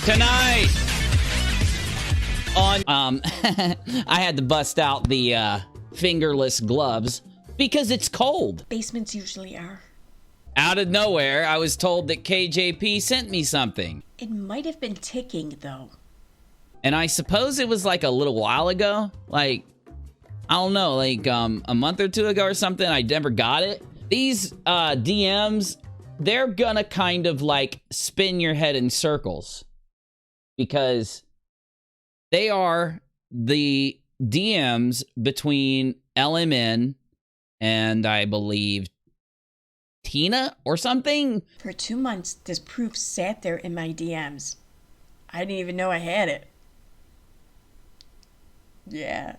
Tonight on I had to bust out the fingerless gloves because it's cold. Basements usually are. Out of nowhere, I was told that KJP sent me something. It might have been ticking, though. And I suppose it was like a little while ago. Like, I don't know, like a month or two ago or something. I never got it. These DMs, they're gonna kind of like spin your head in circles. Because they are the DMs between LMN and I believe Tina or something. For 2 months, this proof sat there in my DMs. I didn't even know I had it. Yeah.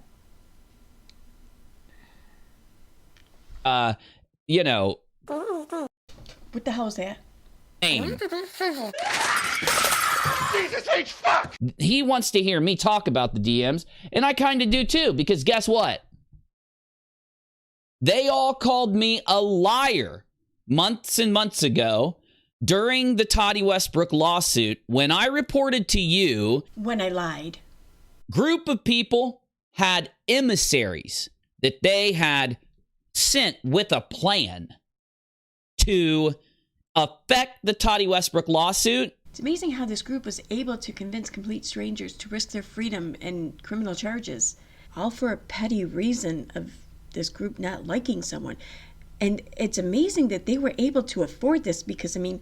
You know. What the hell is that? Name. Jesus H. Fuck! He wants to hear me talk about the DMs, and I kind of do too, because guess what? They all called me a liar months and months ago during the Toddy Westbrook lawsuit when I reported to you. When I lied. Group of people had emissaries that they had sent with a plan to affect the Toddy Westbrook lawsuit. It's amazing how this group was able to convince complete strangers to risk their freedom and criminal charges, all for a petty reason of this group not liking someone. And it's amazing that they were able to afford this because, I mean,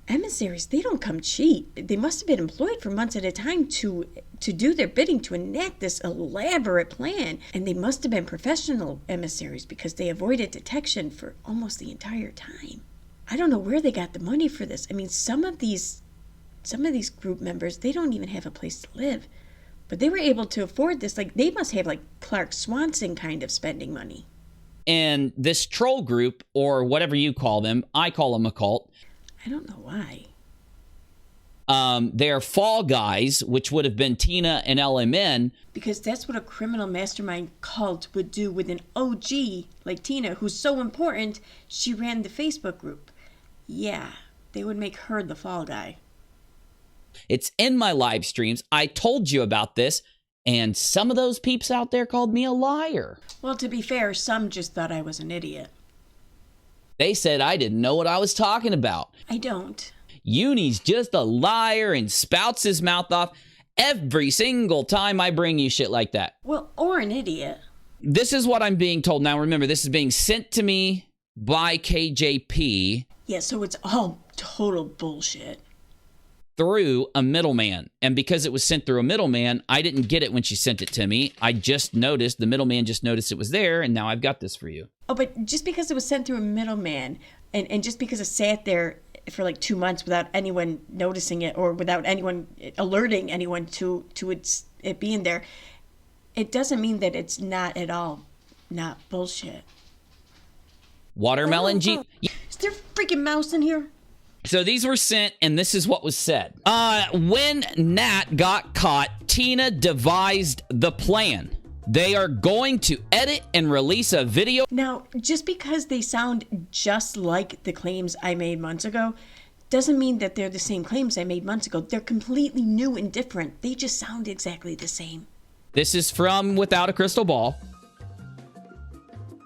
emissaries, they don't come cheap. They must have been employed for months at a time to do their bidding, to enact this elaborate plan. And they must have been professional emissaries because they avoided detection for almost the entire time. I don't know where they got the money for this. I mean, some of these group members, they don't even have a place to live. But they were able to afford this. Like, they must have like Clark Swanson kind of spending money. And this troll group, or whatever you call them, I call them a cult. I don't know why. They're fall guys, which would have been Tina and LMN. Because that's what a criminal mastermind cult would do with an OG like Tina, who's so important, she ran the Facebook group. Yeah, they would make her the fall guy. It's in my live streams. I told you about this, and some of those peeps out there called me a liar. Well, to be fair, some just thought I was an idiot. They said I didn't know what I was talking about. I don't. Uni's just a liar and spouts his mouth off every single time I bring you shit like that. Well, or an idiot. This is what I'm being told. Now, remember, this is being sent to me by KJP. Yeah, so it's all total bullshit. Through a middleman. And because it was sent through a middleman, I didn't get it when she sent it to me. I just noticed, the middleman just noticed it was there, and now I've got this for you. Oh, but just because it was sent through a middleman, and just because it sat there for like 2 months without anyone noticing it, or without anyone alerting anyone to it being there, it doesn't mean that it's not at all not bullshit. Watermelon G. Is there a freaking mouse in here? So these were sent, and this is what was said. When Nat got caught, Tina devised the plan. They are going to edit and release a video. Now, just because they sound just like the claims I made months ago, doesn't mean that they're the same claims I made months ago. They're completely new and different. They just sound exactly the same. This is from Without a Crystal Ball.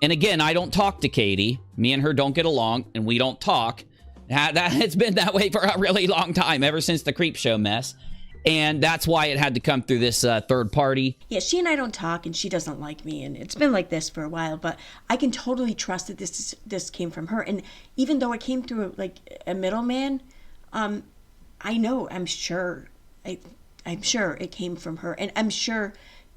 And again, I don't talk to Katie. Me and her don't get along, and we don't talk. It's been that way for a really long time, ever since the Creep Show mess. And that's why it had to come through this third party. Yeah, she and I don't talk, and she doesn't like me, and it's been like this for a while, but I can totally trust that this came from her. And even though it came through like a middleman, I'm sure it came from her, and I'm sure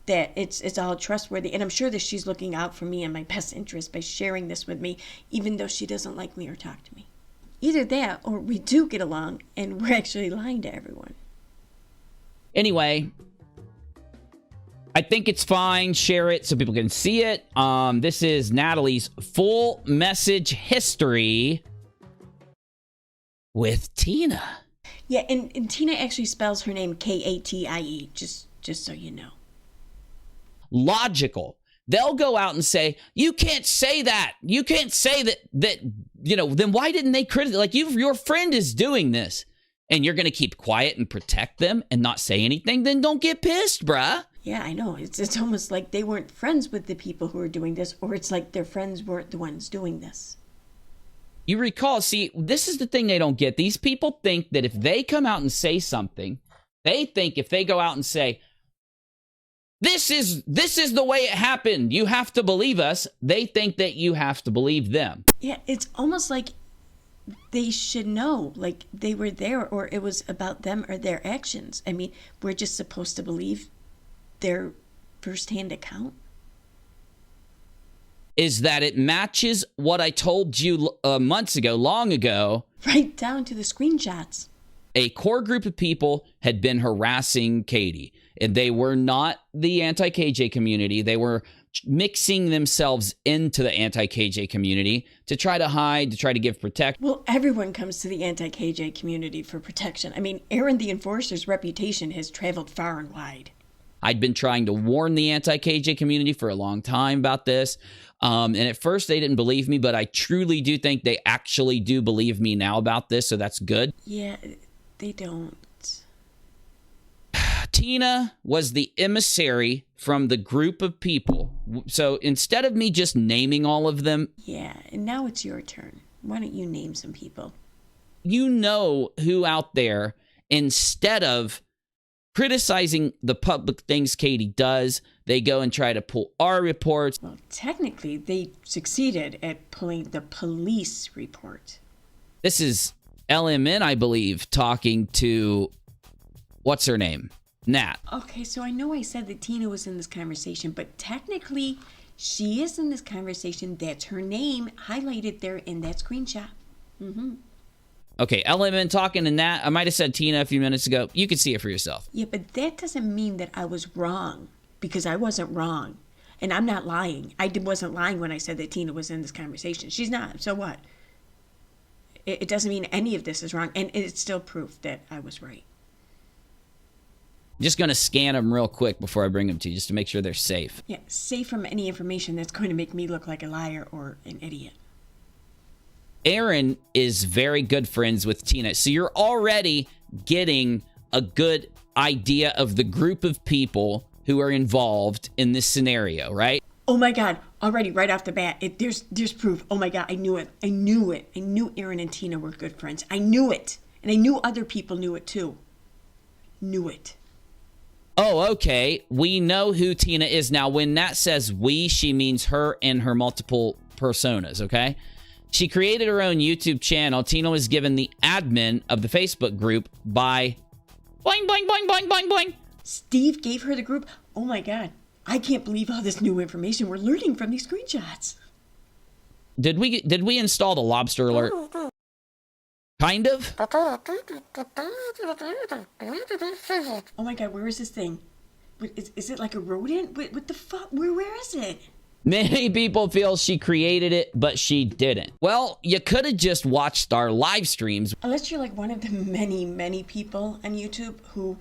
that it's all trustworthy, and I'm sure that she's looking out for me and my best interest by sharing this with me, even though she doesn't like me or talk to me. Either that, or we do get along, and we're actually lying to everyone. Anyway, I think it's fine. Share it so people can see it. This is Natalie's full message history with Tina. Yeah, and Tina actually spells her name Katie, just so you know. Logical. They'll go out and say, you can't say that. You can't say that, then why didn't they criticize? Like, your friend is doing this. and you're going to keep quiet and protect them and not say anything, then don't get pissed, bruh. Yeah, I know. It's almost like they weren't friends with the people who were doing this, or it's like their friends weren't the ones doing this. You recall, see, this is the thing they don't get. These people think that if they come out and say something, they think if they go out and say, this is the way it happened, you have to believe us, they think that you have to believe them. Yeah, it's almost like they should know, like they were there, or it was about them or their actions. I mean, we're just supposed to believe their firsthand account. Is that it matches what I told you months ago, long ago. Right down to the screenshots. A core group of people had been harassing Katie, and they were not the anti-KJ community. They were mixing themselves into the anti-KJ community to try to hide, to try to give protection. Well, everyone comes to the anti-KJ community for protection. I mean, Aaron the Enforcer's reputation has traveled far and wide. I'd been trying to warn the anti-KJ community for a long time about this. And at first they didn't believe me, but I truly do think they actually do believe me now about this, so that's good. Yeah, they don't. Tina was the emissary from the group of people. So instead of me just naming all of them... Yeah, and now it's your turn. Why don't you name some people? You know who out there, instead of criticizing the public things Katie does, they go and try to pull our reports. Well, technically, they succeeded at pulling the police report. This is LMN, I believe, talking to, what's her name? Nat. Okay, so I know I said that Tina was in this conversation, but technically, she is in this conversation. That's her name highlighted there in that screenshot. Mm-hmm. Okay, LMN talking to Nat. I might have said Tina a few minutes ago. You can see it for yourself. Yeah, but that doesn't mean that I was wrong, because I wasn't wrong. And I'm not lying. I wasn't lying when I said that Tina was in this conversation. She's not. So what? It doesn't mean any of this is wrong. And it's still proof that I was right. I'm just going to scan them real quick before I bring them to you, just to make sure they're safe. Yeah, safe from any information that's going to make me look like a liar or an idiot. Aaron is very good friends with Tina. So you're already getting a good idea of the group of people who are involved in this scenario, right? Oh my God, already right off the bat, there's proof. Oh my God, I knew it. I knew Aaron and Tina were good friends. I knew it. And I knew other people knew it too. Knew it. Oh, okay. We know who Tina is. Now, when Nat says we, she means her and her multiple personas, okay? She created her own YouTube channel. Tina was given the admin of the Facebook group by boing, boing, boing, boing, boing, boing. Steve gave her the group? Oh my God. I can't believe all this new information we're learning from these screenshots. Did we install the lobster alert? Kind of. Oh my God, where is this thing? Is it like a rodent? What the fuck? Where is it? Many people feel she created it, but she didn't. Well, you could have just watched our live streams. Unless you're like one of the many people on YouTube who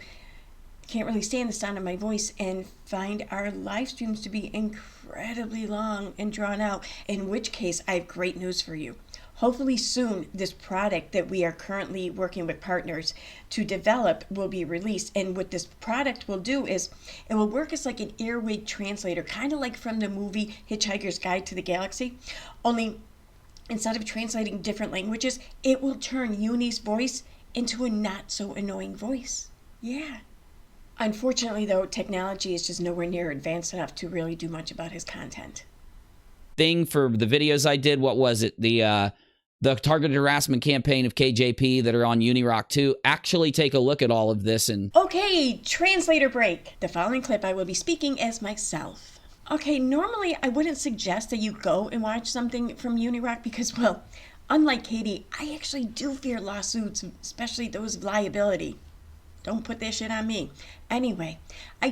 can't really stand the sound of my voice and find our live streams to be incredibly long and drawn out, in which case I have great news for you. Hopefully soon, this product that we are currently working with partners to develop will be released. And what this product will do is it will work as like an earwig translator, kind of like from the movie Hitchhiker's Guide to the Galaxy. Only instead of translating different languages, it will turn Uni's voice into a not so annoying voice. Yeah. Unfortunately, though, technology is just nowhere near advanced enough to really do much about his content. Thing for the videos I did, what was it? The targeted harassment campaign of KJP that are on Unirock too. Actually take a look at all of this and... Okay, translator break. The following clip I will be speaking as myself. Okay, normally I wouldn't suggest that you go and watch something from Unirock because, well, unlike Katie, I actually do fear lawsuits, especially those of liability. Don't put that shit on me. Anyway,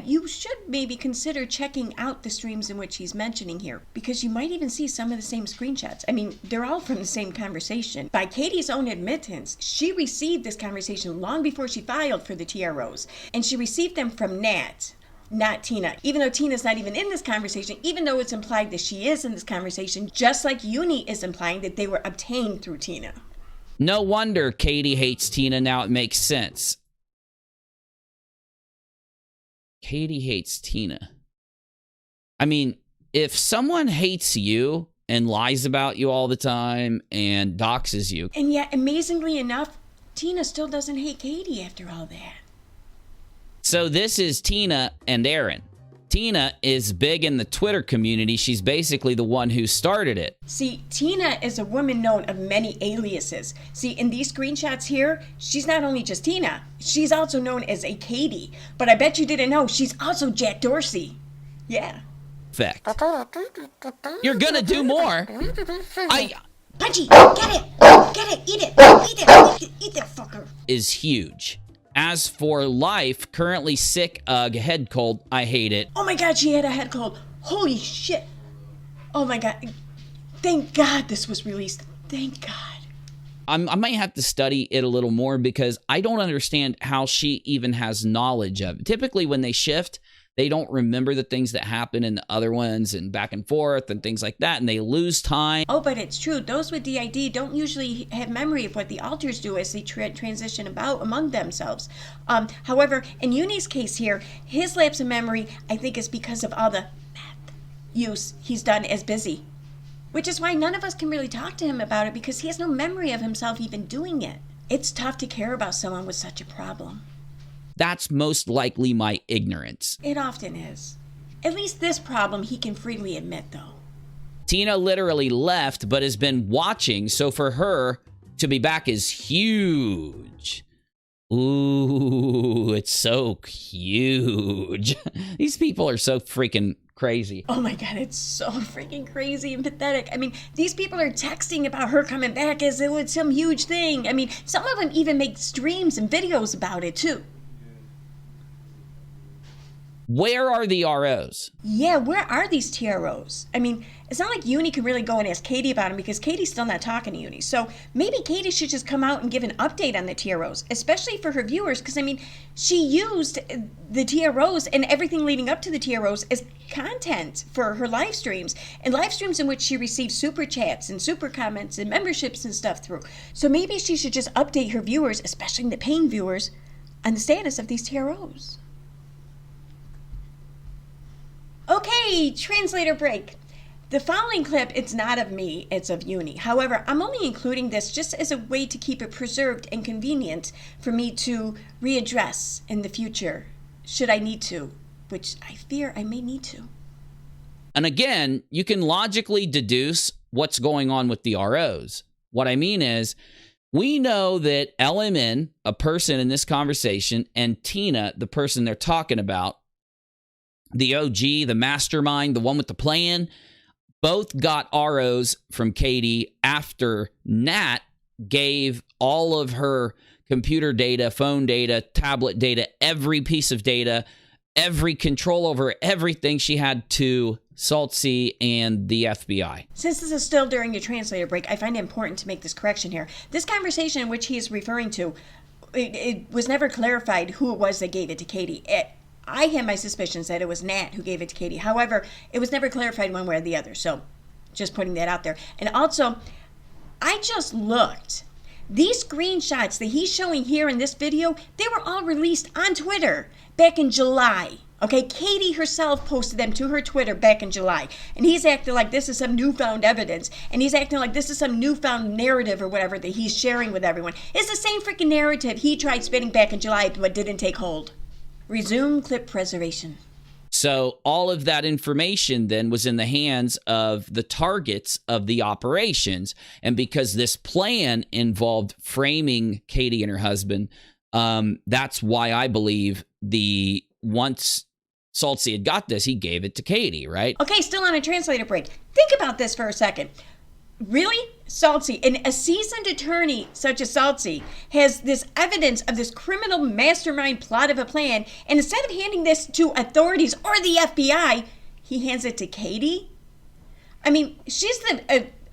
you should maybe consider checking out the streams in which he's mentioning here, because you might even see some of the same screenshots. I mean, they're all from the same conversation. By Katie's own admittance, she received this conversation long before she filed for the TROs, and she received them from Nat, not Tina. Even though Tina's not even in this conversation, even though it's implied that she is in this conversation, just like Uni is implying that they were obtained through Tina. No wonder Katie hates Tina. Now it makes sense. Katie hates Tina. I mean, if someone hates you and lies about you all the time and doxes you. And yet, amazingly enough, Tina still doesn't hate Katie after all that. So this is Tina and Aaron. Tina is big in the Twitter community. She's basically the one who started it. See, Tina is a woman known of many aliases. See, in these screenshots here, she's not only just Tina, she's also known as a Katie. But I bet you didn't know, she's also Jack Dorsey. Yeah. Fact. You're gonna do more. Punchy, get it! Get it! Eat it! Eat it! Eat that fucker! Is huge. As for life, currently sick, head cold. I hate it. Oh my god, she had a head cold. Holy shit. Oh my god. Thank God this was released. Thank God. I might have to study it a little more because I don't understand how she even has knowledge of it. Typically when they shift, they don't remember the things that happen in the other ones and back and forth and things like that, and they lose time. Oh, but it's true. Those with DID don't usually have memory of what the alters do as they transition about among themselves. However, in Uni's case here, his lapse of memory, I think, is because of all the math use he's done as busy. Which is why none of us can really talk to him about it because he has no memory of himself even doing it. It's tough to care about someone with such a problem. That's most likely my ignorance. It often is. At least this problem he can freely admit, though. Tina literally left, but has been watching, so for her to be back is huge. Ooh, it's so huge. These people are so freaking crazy. Oh my god, it's so freaking crazy and pathetic. I mean, these people are texting about her coming back as it was some huge thing. I mean, some of them even make streams and videos about it, too. Where are the ROs? Yeah, where are these TROs? I mean, it's not like Uni can really go and ask Katie about them because Katie's still not talking to Uni. So maybe Katie should just come out and give an update on the TROs, especially for her viewers, because I mean, she used the TROs and everything leading up to the TROs as content for her live streams, and live streams in which she received super chats and super comments and memberships and stuff through. So maybe she should just update her viewers, especially the paying viewers, on the status of these TROs. Okay, translator break. The following clip, it's not of me, it's of Uni. However, I'm only including this just as a way to keep it preserved and convenient for me to readdress in the future, should I need to, which I fear I may need to. And again, you can logically deduce what's going on with the ROs. What I mean is, we know that LMN, a person in this conversation, and Tina, the person they're talking about, the OG, the mastermind, the one with the plan, both got ROs from Katie after Nat gave all of her computer data, phone data, tablet data, every piece of data, every control over everything she had to Saltsy and the FBI. Since this is still during your translator break, I find it important to make this correction here. This conversation in which he is referring to, it was never clarified who it was that gave it to Katie. I had my suspicions that it was Nat who gave it to Katie. However, it was never clarified one way or the other. So just putting that out there. And also, I just looked. These screenshots that he's showing here in this video, they were all released on Twitter back in July. Okay, Katie herself posted them to her Twitter back in July. And he's acting like this is some newfound evidence. And he's acting like this is some newfound narrative or whatever that he's sharing with everyone. It's the same freaking narrative he tried spitting back in July but didn't take hold. Resume clip preservation. So all of that information then was in the hands of the targets of the operations. And because this plan involved framing Katie and her husband, that's why I believe once Saltsy had got this, he gave it to Katie, right? Okay, still on a translator break. Think about this for a second. Really? Saltsy, and a seasoned attorney such as Saltsy has this evidence of this criminal mastermind plot of a plan, and instead of handing this to authorities or the FBI, he hands it to Katie? I mean, she's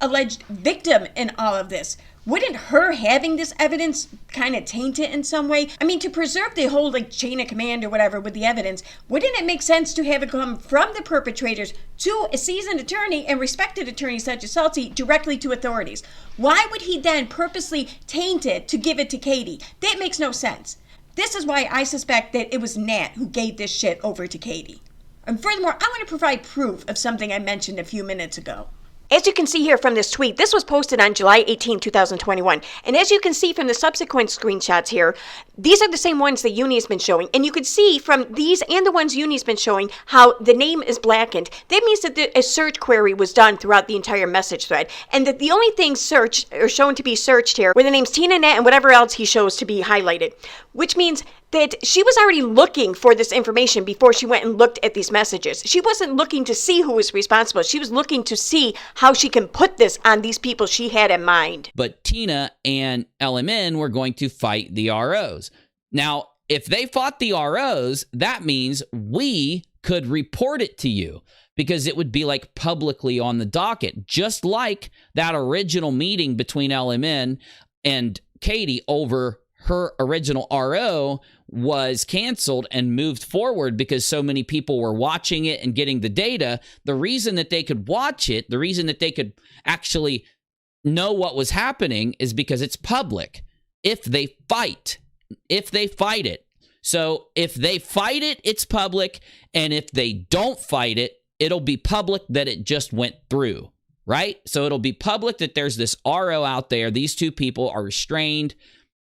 alleged victim in all of this. Wouldn't her having this evidence kind of taint it in some way? I mean, to preserve the whole like chain of command or whatever with the evidence, wouldn't it make sense to have it come from the perpetrators to a seasoned attorney and respected attorney such as Salty directly to authorities? Why would he then purposely taint it to give it to Katie? That makes no sense. This is why I suspect that it was Nat who gave this shit over to Katie. And furthermore, I want to provide proof of something I mentioned a few minutes ago. As you can see here from this tweet, this was posted on July 18, 2021. And as you can see from the subsequent screenshots here, these are the same ones that Uni has been showing. And you can see from these and the ones Uni's been showing how the name is blackened. That means that a search query was done throughout the entire message thread. And that the only things searched or shown to be searched here were the names Tina, Nat, and whatever else he shows to be highlighted. Which means that she was already looking for this information before she went and looked at these messages. She wasn't looking to see who was responsible. She was looking to see how she can put this on these people she had in mind. But Tina and LMN were going to fight the ROs. Now, if they fought the ROs, that means we could report it to you because it would be like publicly on the docket, just like that original meeting between LMN and Katie over her original RO was canceled and moved forward because so many people were watching it and getting the data. The reason that they could watch it, the reason that they could actually know what was happening is because it's public. If they fight it. So if they fight it, it's public. And if they don't fight it, it'll be public that it just went through, right? So it'll be public that there's this RO out there. These two people are restrained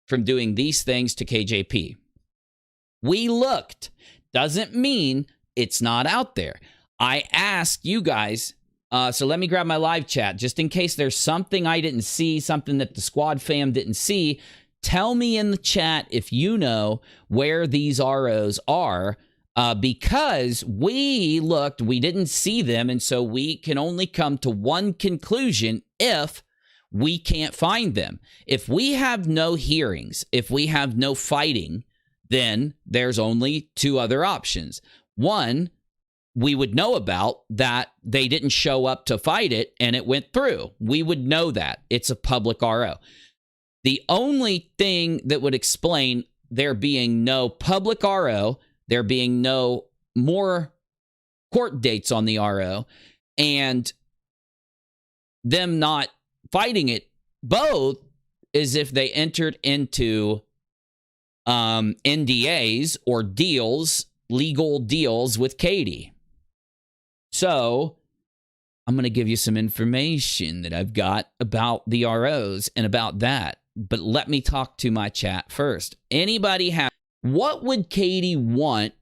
from doing these things to KJP. We looked. Doesn't mean it's not out there. I asked you guys, so let me grab my live chat, just in case there's something I didn't see, something that the squad fam didn't see. Tell me in the chat if you know where these ROs are, because we looked, we didn't see them, and so we can only come to one conclusion if we can't find them. If we have no hearings, if we have no fighting, then there's only two other options. One, we would know about that they didn't show up to fight it and it went through. We would know that. It's a public RO. The only thing that would explain there being no public RO, there being no more court dates on the RO, and them not fighting it both is if they entered into NDAs or deals, legal deals with Katie. So I'm going to give you some information that I've got about the ROs and about that. But let me talk to my chat first. Anybody have, what would Katie want?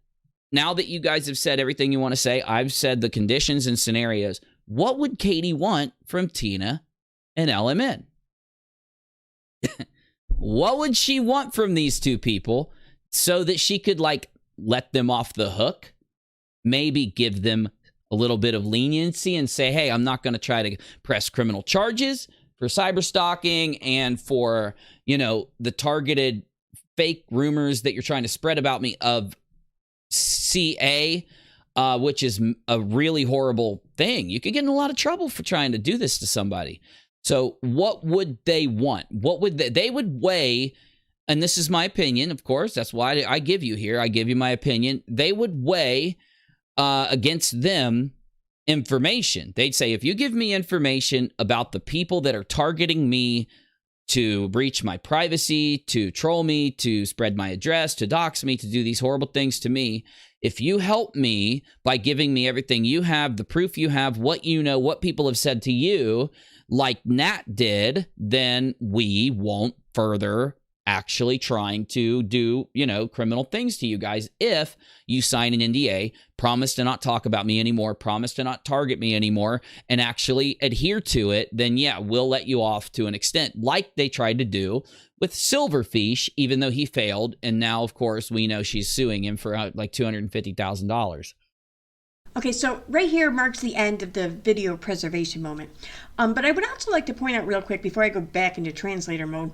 Now that you guys have said everything you want to say, I've said the conditions and scenarios. What would Katie want from Tina and LMN? What would she want from these two people so that she could like let them off the hook? Maybe give them a little bit of leniency and say, hey, I'm not going to try to press criminal charges for cyber stalking and for, you know, the targeted fake rumors that you're trying to spread about me of CA, which is a really horrible thing. You could get in a lot of trouble for trying to do this to somebody. So what would they want? What would they would weigh, and this is my opinion, of course, that's why I give you here. I give you my opinion. They would weigh against them information. They'd say, if you give me information about the people that are targeting me to breach my privacy, to troll me, to spread my address, to dox me, to do these horrible things to me, if you help me by giving me everything you have, the proof you have, what you know, what people have said to you, like Nat did, then we won't further actually trying to do, you know, criminal things to you guys. If you sign an NDA, promise to not talk about me anymore, promise to not target me anymore, and actually adhere to it, then yeah, we'll let you off to an extent, like they tried to do with Silverfish, even though he failed. And now, of course, we know she's suing him for like $250,000. Okay, so right here marks the end of the video preservation moment. But I would also like to point out real quick before I go back into translator mode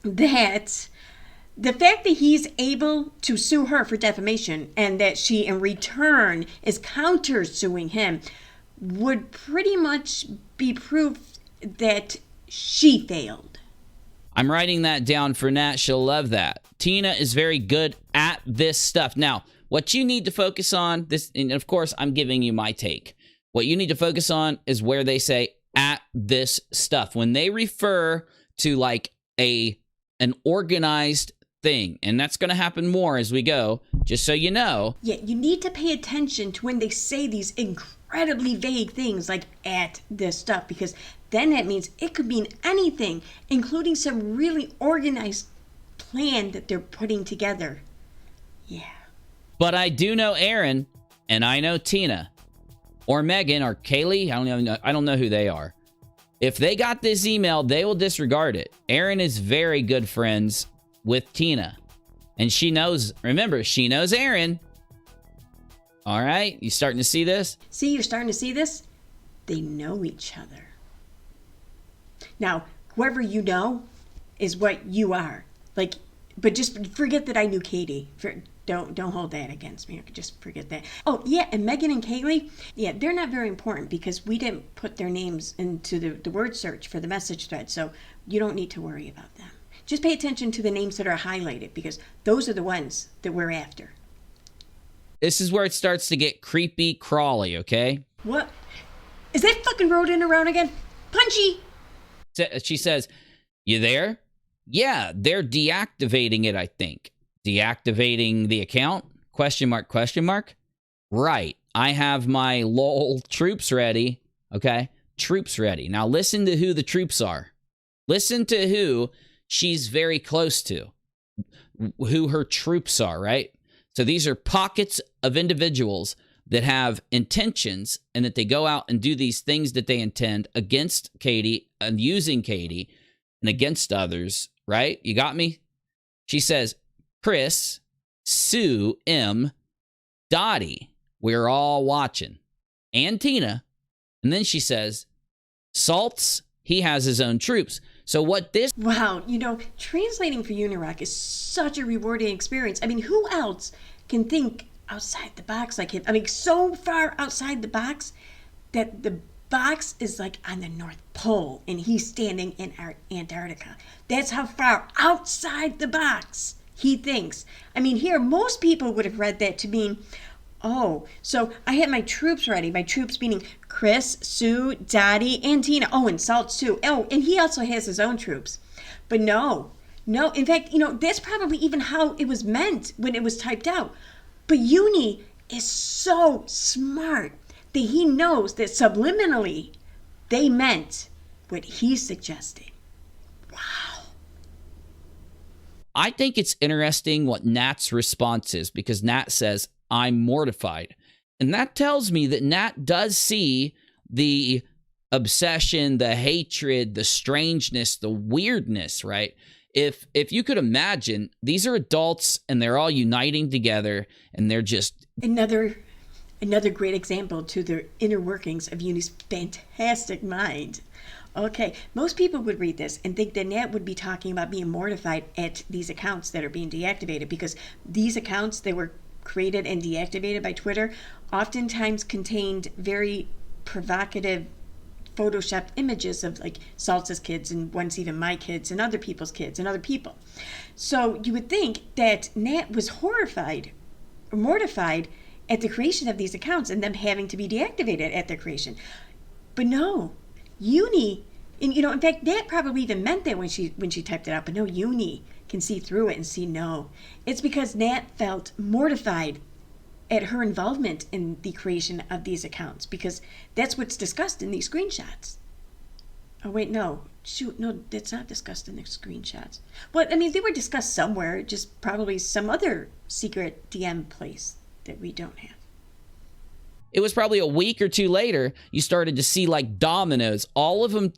that the fact that he's able to sue her for defamation and that she in return is counter-suing him would pretty much be proof that she failed. I'm writing that down for Nat. She'll love that. Tina is very good at this stuff. Now, what you need to focus on, this, and of course, I'm giving you my take. What you need to focus on is where they say at this stuff. When they refer to like an organized thing, and that's going to happen more as we go, just so you know. Yeah, you need to pay attention to when they say these incredibly vague things like at this stuff, because then that means it could mean anything, including some really organized plan that they're putting together. Yeah. But I do know Aaron, and I know Tina, or Megan, or Kaylee. I don't know who they are. If they got this email, they will disregard it. Aaron is very good friends with Tina. And she knows, remember, she knows Aaron. All right, you starting to see this? See, you're starting to see this? They know each other. Now, whoever you know is what you are. Like, but just forget that I knew Katie. Don't hold that against me. Just forget that. Oh, yeah, and Megan and Kaylee, yeah, they're not very important because we didn't put their names into the word search for the message thread, so you don't need to worry about them. Just pay attention to the names that are highlighted because those are the ones that we're after. This is where it starts to get creepy crawly, okay? What? Is that fucking rodent around again? Punchy! She says, you there? Yeah, they're deactivating it, I think. Deactivating the account? Question mark, question mark? Right. I have my LOL troops ready. Okay? Troops ready. Now listen to who the troops are. Listen to who she's very close to. Who her troops are, right? So these are pockets of individuals that have intentions and that they go out and do these things that they intend against Katie and using Katie and against others, right? You got me? She says, Chris, Sue, M, Dottie, we're all watching, and Tina. And then she says, Salts, he has his own troops. So what this... Wow, translating for Unirock is such a rewarding experience. I mean, who else can think outside the box like him? I mean, so far outside the box that the box is like on the North Pole and he's standing in Antarctica. That's how far outside the box he thinks. I mean, here, most people would have read that to mean, oh, so I had my troops ready. My troops meaning Chris, Sue, Dottie, and Tina. Oh, and Salt too. Oh, and he also has his own troops. But no. In fact, that's probably even how it was meant when it was typed out. But Uni is so smart that he knows that subliminally they meant what he's suggesting. Wow. I think it's interesting what Nat's response is because Nat says, I'm mortified. And that tells me that Nat does see the obsession, the hatred, the strangeness, the weirdness, right? If you could imagine, these are adults and they're all uniting together and they're just... Another great example to the inner workings of Uni's fantastic mind. Okay, most people would read this and think that Nat would be talking about being mortified at these accounts that are being deactivated because these accounts that were created and deactivated by Twitter oftentimes contained very provocative photoshopped images of like Salsa's kids and once even my kids and other people's kids and other people. So you would think that Nat was horrified or mortified at the creation of these accounts and them having to be deactivated at their creation. But no, Uni, and in fact, Nat probably even meant that when she typed it out, but no, Uni can see through it and see no. It's because Nat felt mortified at her involvement in the creation of these accounts because that's what's discussed in these screenshots. Oh wait, no. Shoot, no, that's not discussed in the screenshots. Well, I mean, they were discussed somewhere, just probably some other secret DM place that we don't have. It was probably a week or two later, you started to see like dominoes, all of them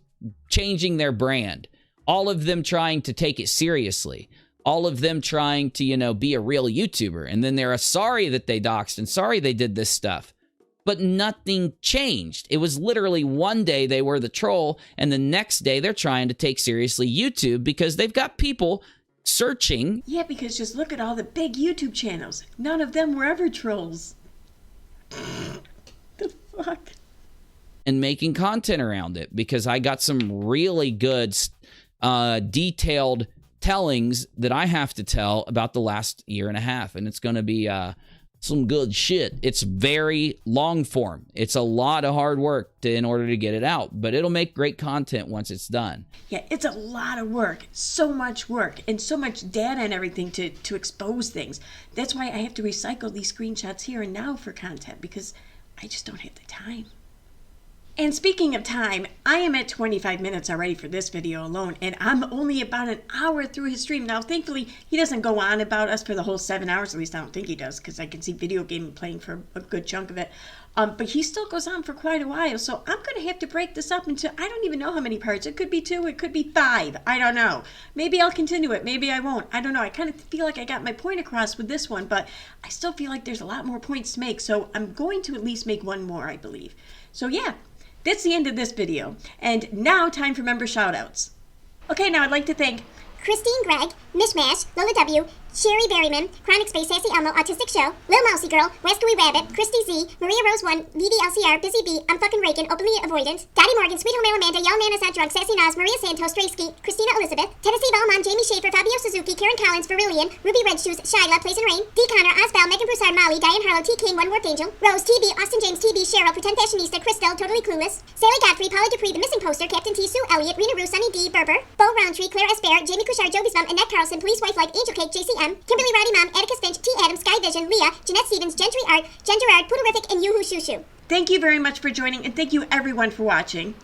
changing their brand, all of them trying to take it seriously, all of them trying to, be a real YouTuber. And then they're sorry that they doxed and sorry they did this stuff. But nothing changed. It was literally one day they were the troll, and the next day they're trying to take seriously YouTube because they've got people searching. Yeah, because just look at all the big YouTube channels. None of them were ever trolls. The fuck? and making content around it, because I got some really good detailed tellings that I have to tell about the last year and a half, and it's going to be some good shit. It's very long form. It's a lot of hard work in order to get it out, but it'll make great content once it's done. Yeah, it's a lot of work, so much work, and so much data and everything to expose things. That's why I have to recycle these screenshots here and now for content, because I just don't have the time. And speaking of time, I am at 25 minutes already for this video alone, and I'm only about an hour through his stream. Now, thankfully, he doesn't go on about us for the whole 7 hours. At least I don't think he does, because I can see video game playing for a good chunk of it. But he still goes on for quite a while, so I'm going to have to break this up into, I don't even know how many parts. It could be 2, it could be 5. I don't know. Maybe I'll continue it. Maybe I won't. I don't know. I kind of feel like I got my point across with this one, but I still feel like there's a lot more points to make, so I'm going to at least make one more, I believe. So yeah. That's the end of this video. And now time for member shoutouts. Okay, now I'd like to thank Christine Gregg, Mishmash, Lola W, Sherry Berryman, Chronic Space, Sassy Elmo, Autistic Show, Lil Mousy Girl, Rascally Rabbit, Christy Z, Maria Rose 1, Levy LCR, Busy Bee, I'm Fucking Reagan, Openly Avoidant, Daddy Morgan, Sweet Home Amanda, Y'all Man Is Not Drunk, Sassy Nas, Maria Santos, Straysky, Christina Elizabeth, Tennessee Bellman, Jamie Schaefer, Fabio Suzuki, Karen Collins, Verillion, Ruby Red Shoes, Shyla, Place and Rain, D. Connor, Osbel, Megan Broussard, Molly, Diane Harlow, T. King, One Warped Angel, Rose, TB, Austin James, TB, Cheryl, Pretend Fashionista, Crystal, Totally Clueless, Sally Godfrey, Paula Dupree, The Missing Poster, Captain T. Sue Elliott, Rena Rue, Sunny D. Berber, Bo Roundtree, Claire S. Barrett, Jamie Cushard, Joby's Mom, Annette Carlson, Police Wife Like, Angel Cake, JCM, Kimberly Roddy Mom, Atticus Finch, T. Adams, Sky Vision, Leah, Jeanette Stevens, Gentry Art, Jen Gerard, Poodlerific, and Yoo-Hoo Shoo Shoo. Thank you very much for joining, and thank you everyone for watching.